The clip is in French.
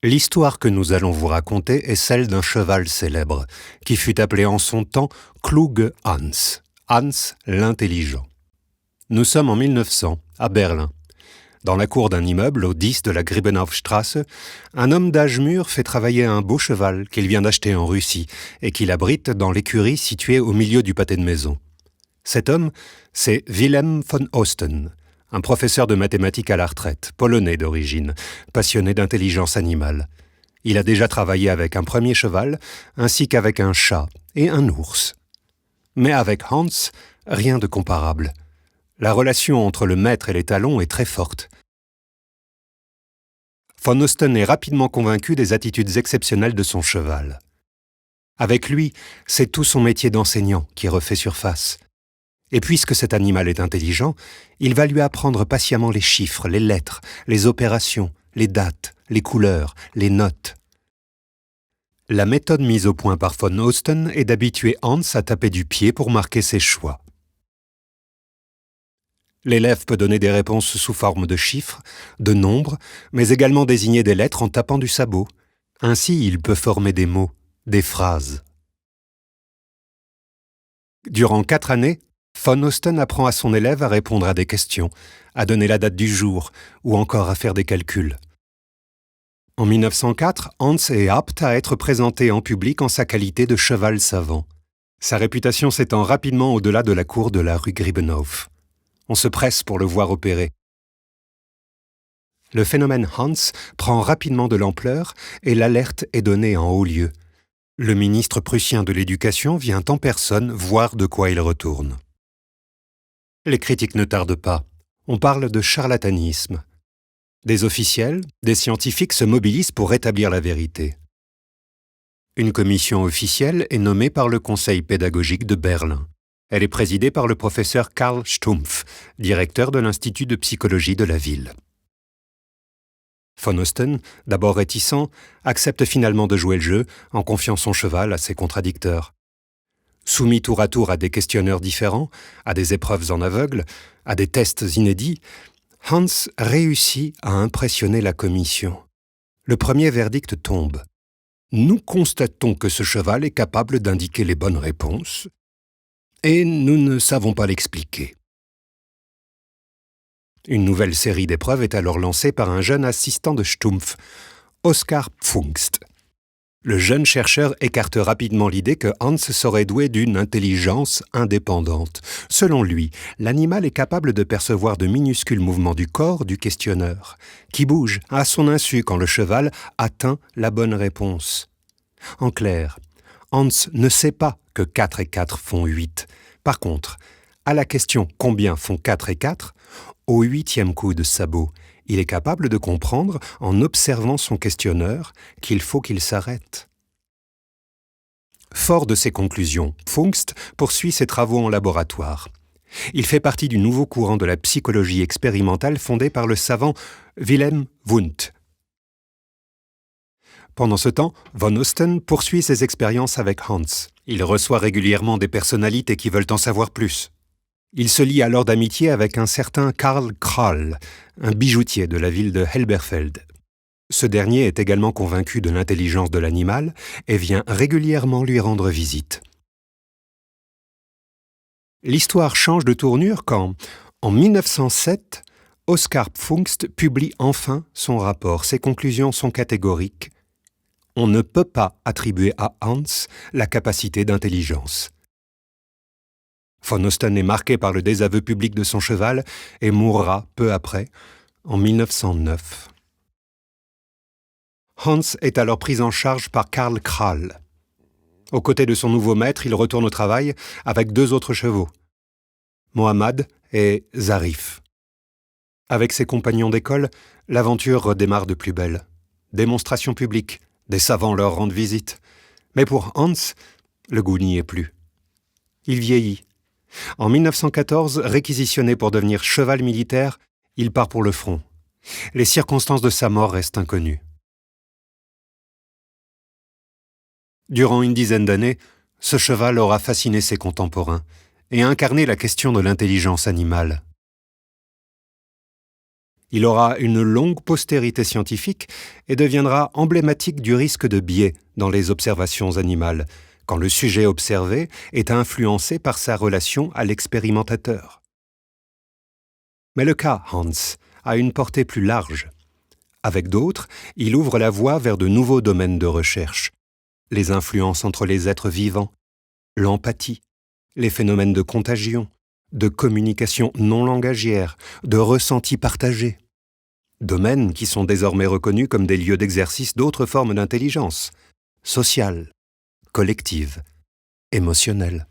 L'histoire que nous allons vous raconter est celle d'un cheval célèbre, qui fut appelé en son temps Kluge Hans, Hans l'intelligent. Nous sommes en 1900, à Berlin. Dans la cour d'un immeuble au 10 de la Griebenhofstrasse, un homme d'âge mûr fait travailler un beau cheval qu'il vient d'acheter en Russie et qu'il abrite dans l'écurie située au milieu du pâté de maison. Cet homme, c'est Wilhelm von Osten, un professeur de mathématiques à la retraite, polonais d'origine, passionné d'intelligence animale. Il a déjà travaillé avec un premier cheval, ainsi qu'avec un chat et un ours. Mais avec Hans, rien de comparable. La relation entre le maître et les talons est très forte. Von Osten est rapidement convaincu des attitudes exceptionnelles de son cheval. Avec lui, c'est tout son métier d'enseignant qui refait surface. Et puisque cet animal est intelligent, il va lui apprendre patiemment les chiffres, les lettres, les opérations, les dates, les couleurs, les notes. La méthode mise au point par von Osten est d'habituer Hans à taper du pied pour marquer ses choix. L'élève peut donner des réponses sous forme de chiffres, de nombres, mais également désigner des lettres en tapant du sabot. Ainsi, il peut former des mots, des phrases. Durant 4 années, von Osten apprend à son élève à répondre à des questions, à donner la date du jour ou encore à faire des calculs. En 1904, Hans est apte à être présenté en public en sa qualité de cheval savant. Sa réputation s'étend rapidement au-delà de la cour de la rue Griebenhof. On se presse pour le voir opérer. Le phénomène Hans prend rapidement de l'ampleur et l'alerte est donnée en haut lieu. Le ministre prussien de l'Éducation vient en personne voir de quoi il retourne. Les critiques ne tardent pas. On parle de charlatanisme. Des officiels, des scientifiques se mobilisent pour rétablir la vérité. Une commission officielle est nommée par le Conseil pédagogique de Berlin. Elle est présidée par le professeur Karl Stumpf, directeur de l'Institut de psychologie de la ville. Von Osten, d'abord réticent, accepte finalement de jouer le jeu en confiant son cheval à ses contradicteurs. Soumis tour à des questionneurs différents, à des épreuves en aveugle, à des tests inédits, Hans réussit à impressionner la commission. Le premier verdict tombe. Nous constatons que ce cheval est capable d'indiquer les bonnes réponses, et nous ne savons pas l'expliquer. Une nouvelle série d'épreuves est alors lancée par un jeune assistant de Stumpf, Oskar Pfungst. Le jeune chercheur écarte rapidement l'idée que Hans serait doué d'une intelligence indépendante. Selon lui, l'animal est capable de percevoir de minuscules mouvements du corps du questionneur, qui bougent à son insu quand le cheval atteint la bonne réponse. En clair, Hans ne sait pas que 4 et 4 font 8. Par contre, à la question « Combien font 4 et 4 ?», au 8e coup de sabot, il est capable de comprendre, en observant son questionneur, qu'il faut qu'il s'arrête. Fort de ces conclusions, Pfungst poursuit ses travaux en laboratoire. Il fait partie du nouveau courant de la psychologie expérimentale fondé par le savant Wilhelm Wundt. Pendant ce temps, von Osten poursuit ses expériences avec Hans. Il reçoit régulièrement des personnalités qui veulent en savoir plus. Il se lie alors d'amitié avec un certain Karl Krall, un bijoutier de la ville de Helberfeld. Ce dernier est également convaincu de l'intelligence de l'animal et vient régulièrement lui rendre visite. L'histoire change de tournure quand, en 1907, Oskar Pfungst publie enfin son rapport. Ses conclusions sont catégoriques. On ne peut pas attribuer à Hans la capacité d'intelligence. Von Osten est marqué par le désaveu public de son cheval et mourra peu après, en 1909. Hans est alors pris en charge par Karl Krall. Aux côtés de son nouveau maître, il retourne au travail avec 2 autres chevaux, Mohammad et Zarif. Avec ses compagnons d'école, l'aventure redémarre de plus belle. Démonstration publique, des savants leur rendent visite. Mais pour Hans, le goût n'y est plus. Il vieillit. En 1914, réquisitionné pour devenir cheval militaire, il part pour le front. Les circonstances de sa mort restent inconnues. Durant une dizaine d'années, ce cheval aura fasciné ses contemporains et incarné la question de l'intelligence animale. Il aura une longue postérité scientifique et deviendra emblématique du risque de biais dans les observations animales, quand le sujet observé est influencé par sa relation à l'expérimentateur. Mais le cas Hans a une portée plus large. Avec d'autres, il ouvre la voie vers de nouveaux domaines de recherche. Les influences entre les êtres vivants, l'empathie, les phénomènes de contagion, de communication non langagière, de ressenti partagé. Domaines qui sont désormais reconnus comme des lieux d'exercice d'autres formes d'intelligence, sociale, collective, émotionnelle.